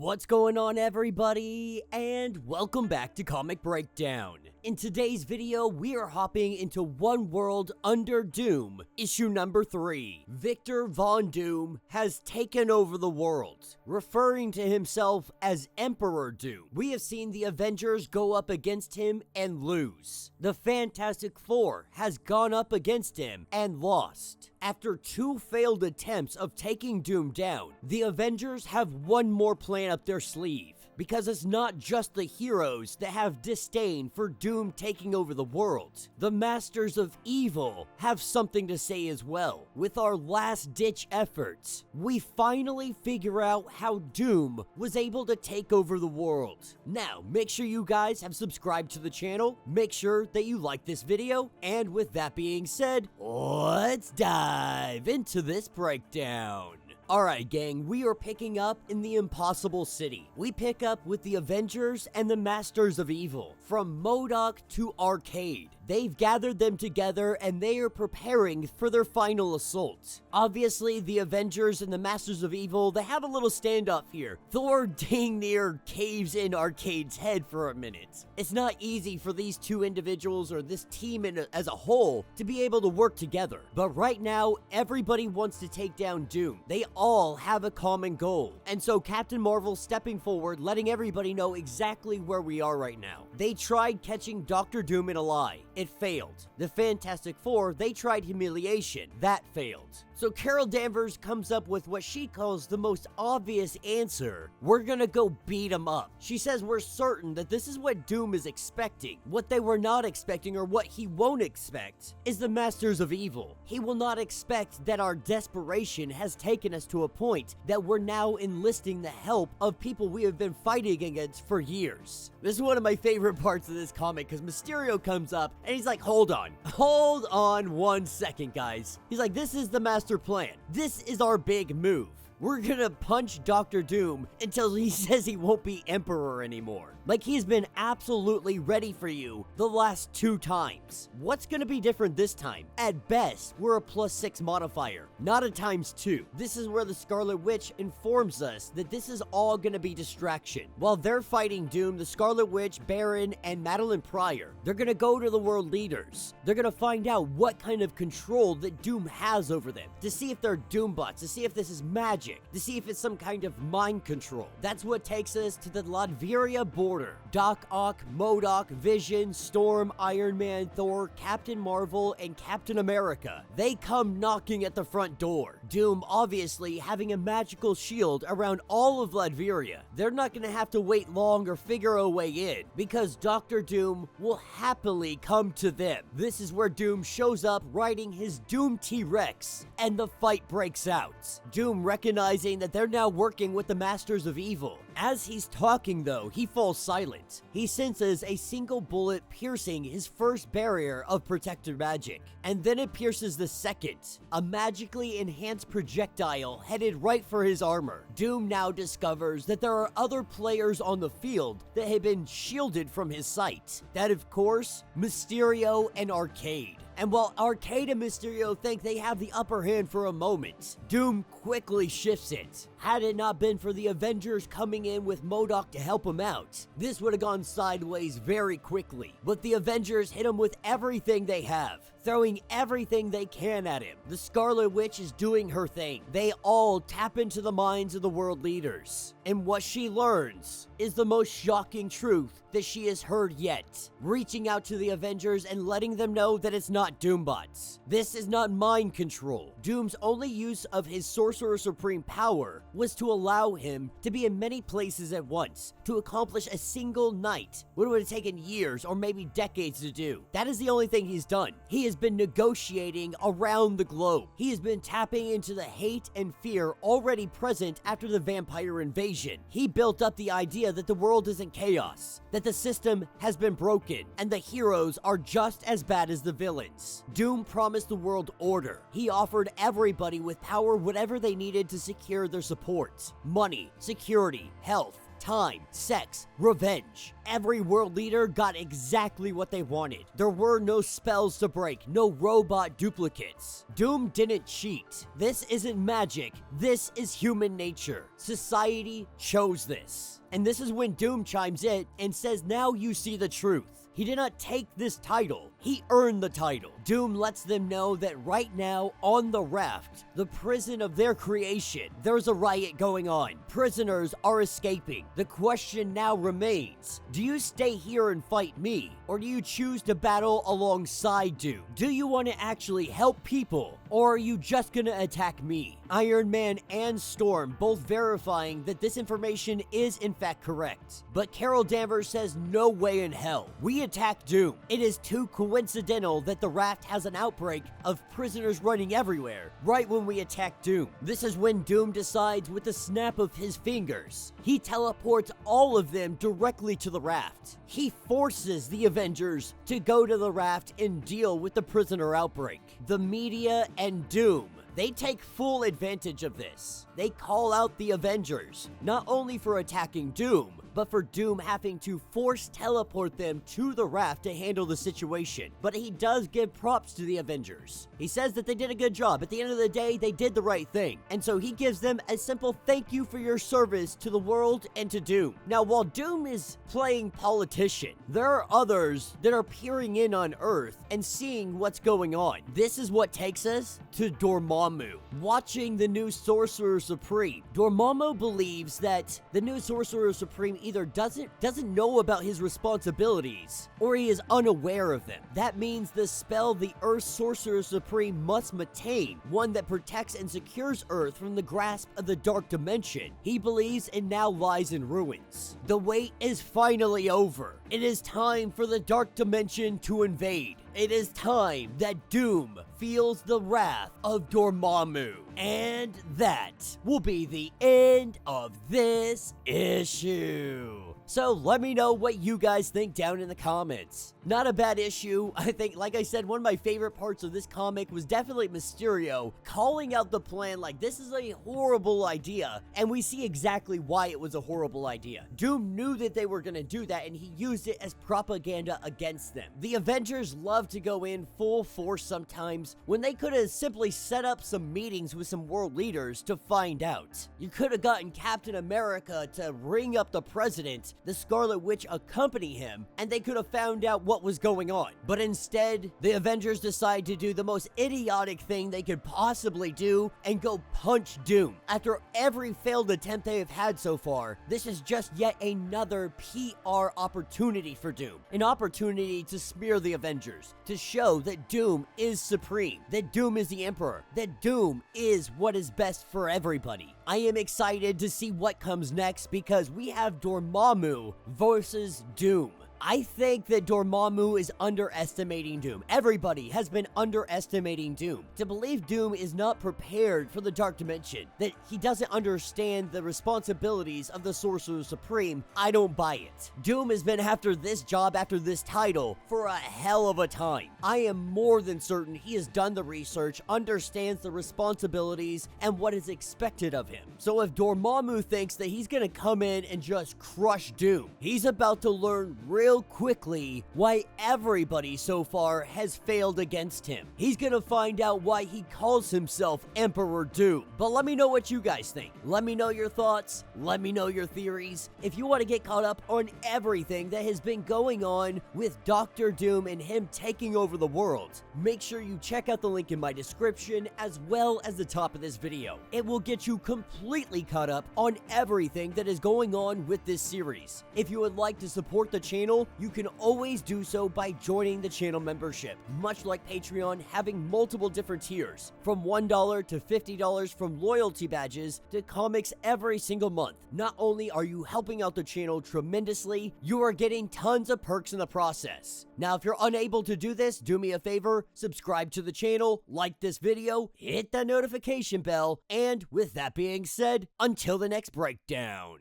What's going on, everybody, and welcome back to Comic Breakdown. In today's video, we are hopping into One World Under Doom, issue number 3. Victor Von Doom has taken over the world, referring to himself as Emperor Doom. We have seen the Avengers go up against him and lose. The Fantastic Four has gone up against him and lost. After 2 failed attempts of taking Doom down, the Avengers have one more plan up their sleeve. Because it's not just the heroes that have disdain for Doom taking over the world. The Masters of Evil have something to say as well. With our last-ditch efforts, we finally figure out how Doom was able to take over the world. Now, make sure you guys have subscribed to the channel, make sure that you like this video, and with that being said, let's dive into this breakdown. Alright gang, we are picking up in the Impossible City. We pick up with the Avengers and the Masters of Evil. From MODOK to Arcade, they've gathered them together and they are preparing for their final assault. Obviously, the Avengers and the Masters of Evil, they have a little standoff here. Thor dang near caves in Arcade's head for a minute. It's not easy for these two individuals or this team as a whole to be able to work together. But right now, everybody wants to take down Doom. They all have a common goal. And so Captain Marvel stepping forward, letting everybody know exactly where we are right now. They tried catching Dr. Doom in a lie. It failed. The Fantastic Four, they tried humiliation. That failed. So Carol Danvers comes up with what she calls the most obvious answer. We're gonna go beat him up. She says we're certain that this is what Doom is expecting. What they were not expecting, or what he won't expect, is the Masters of Evil. He will not expect that our desperation has taken us to a point that we're now enlisting the help of people we have been fighting against for years. This is one of my favorite parts of this comic, because Mysterio comes up and he's like, hold on 1 second, guys. He's like, this is the master plan. This is our big move. We're gonna punch Dr. Doom until he says he won't be Emperor anymore. Like he's been absolutely ready for you the last 2 times. What's gonna be different this time? At best, we're a +6 modifier, not a ×2. This is where the Scarlet Witch informs us that this is all gonna be distraction. While they're fighting Doom, the Scarlet Witch, Baron, and Madeline Pryor, they're gonna go to the world leaders. They're gonna find out what kind of control that Doom has over them, to see if they're Doombots, to see if this is magic, to see if it's some kind of mind control. That's what takes us to the Latveria border. Doc Ock, MODOK, Vision, Storm, Iron Man, Thor, Captain Marvel, and Captain America. They come knocking at the front door. Doom obviously having a magical shield around all of Latveria. They're not gonna have to wait long or figure a way in, because Dr. Doom will happily come to them. This is where Doom shows up riding his Doom T-Rex, and the fight breaks out. Doom recognizing that they're now working with the Masters of Evil. As he's talking though, he falls silent. He senses a single bullet piercing his first barrier of protected magic, and then it pierces the second, a magically enhanced projectile headed right for his armor. Doom now discovers that there are other players on the field that have been shielded from his sight. That, of course, Mysterio and Arcade. And while Arcade and Mysterio think they have the upper hand for a moment, Doom quickly shifts it. Had it not been for the Avengers coming in with MODOK to help him out, this would have gone sideways very quickly. But the Avengers hit him with everything they have, throwing everything they can at him. The Scarlet Witch is doing her thing. They all tap into the minds of the world leaders. And what she learns is the most shocking truth that she has heard yet. Reaching out to the Avengers and letting them know that it's not Doombots. This is not mind control. Doom's only use of his Sorcerer Supreme power was to allow him to be in many places at once, to accomplish a single night, what would have taken years or maybe decades to do. That is the only thing he's done. He has been negotiating around the globe. He has been tapping into the hate and fear already present after the vampire invasion. He built up the idea that the world is in chaos, that the system has been broken, and the heroes are just as bad as the villains. Doom promised the world order. He offered everybody with power whatever they needed to secure their support. Money, security, health, time, sex, revenge. Every world leader got exactly what they wanted. There were no spells to break, no robot duplicates. Doom didn't cheat. This isn't magic, this is human nature. Society chose this. And this is when Doom chimes in and says, now you see the truth. He did not take this title, he earned the title. Doom lets them know that right now, on the raft, the prison of their creation, there's a riot going on. Prisoners are escaping. The question now remains, do you stay here and fight me, or do you choose to battle alongside Doom? Do you want to actually help people, or are you just gonna attack me? Iron Man and Storm both verifying that this information is in fact correct. But Carol Danvers says no way in hell. We attack Doom. It is too coincidental that the raft has an outbreak of prisoners running everywhere right when we attack Doom. This is when Doom decides with the snap of his fingers, he teleports all of them directly to the raft. He forces the Avengers to go to the raft and deal with the prisoner outbreak. The media and Doom, they take full advantage of this. They call out the Avengers, not only for attacking Doom, but for Doom having to force teleport them to the raft to handle the situation. But he does give props to the Avengers. He says that they did a good job. At the end of the day, they did the right thing. And so he gives them a simple thank you for your service to the world and to Doom. Now, while Doom is playing politician, there are others that are peering in on Earth and seeing what's going on. This is what takes us to Dormammu. Watching the new Sorcerer Supreme, Dormammu believes that the new Sorcerer Supreme either doesn't know about his responsibilities or he is unaware of them. That means the spell the Earth Sorcerer Supreme must maintain, one that protects and secures Earth from the grasp of the dark dimension, he believes it now lies in ruins. The wait is finally over. It is time for the dark dimension to invade. It is time that Doom feels the wrath of Dormammu. And that will be the end of this issue. So let me know what you guys think down in the comments. Not a bad issue. I think, like I said, one of my favorite parts of this comic was definitely Mysterio calling out the plan like this is a horrible idea, and we see exactly why it was a horrible idea. Doom knew that they were going to do that, and he used it as propaganda against them. The Avengers love to go in full force sometimes when they could have simply set up some meetings with some world leaders to find out. You could have gotten Captain America to ring up the president, the Scarlet Witch accompany him, and they could have found out what was going on. But instead, the Avengers decide to do the most idiotic thing they could possibly do and go punch Doom. After every failed attempt they have had so far, this is just yet another PR opportunity for Doom. An opportunity to smear the Avengers, to show that Doom is supreme, that Doom is the Emperor, that Doom is what is best for everybody. I am excited to see what comes next because we have Dormammu versus Doom. I think that Dormammu is underestimating Doom. Everybody has been underestimating Doom. To believe Doom is not prepared for the Dark Dimension, that he doesn't understand the responsibilities of the Sorcerer Supreme, I don't buy it. Doom has been after this job, after this title, for a hell of a time. I am more than certain he has done the research, understands the responsibilities, and what is expected of him. So if Dormammu thinks that he's gonna come in and just crush Doom, he's about to learn real quickly why everybody so far has failed against him. He's gonna find out why he calls himself Emperor Doom. But let me know what you guys think. Let me know your thoughts. Let me know your theories. If you want to get caught up on everything that has been going on with Dr. Doom and him taking over the world, make sure you check out the link in my description as well as the top of this video. It will get you completely caught up on everything that is going on with this series. If you would like to support the channel, you can always do so by joining the channel membership. Much like Patreon, having multiple different tiers, from $1 to $50 from loyalty badges to comics every single month. Not only are you helping out the channel tremendously, you are getting tons of perks in the process. Now, if you're unable to do this, do me a favor, subscribe to the channel, like this video, hit that notification bell, and with that being said, until the next breakdown.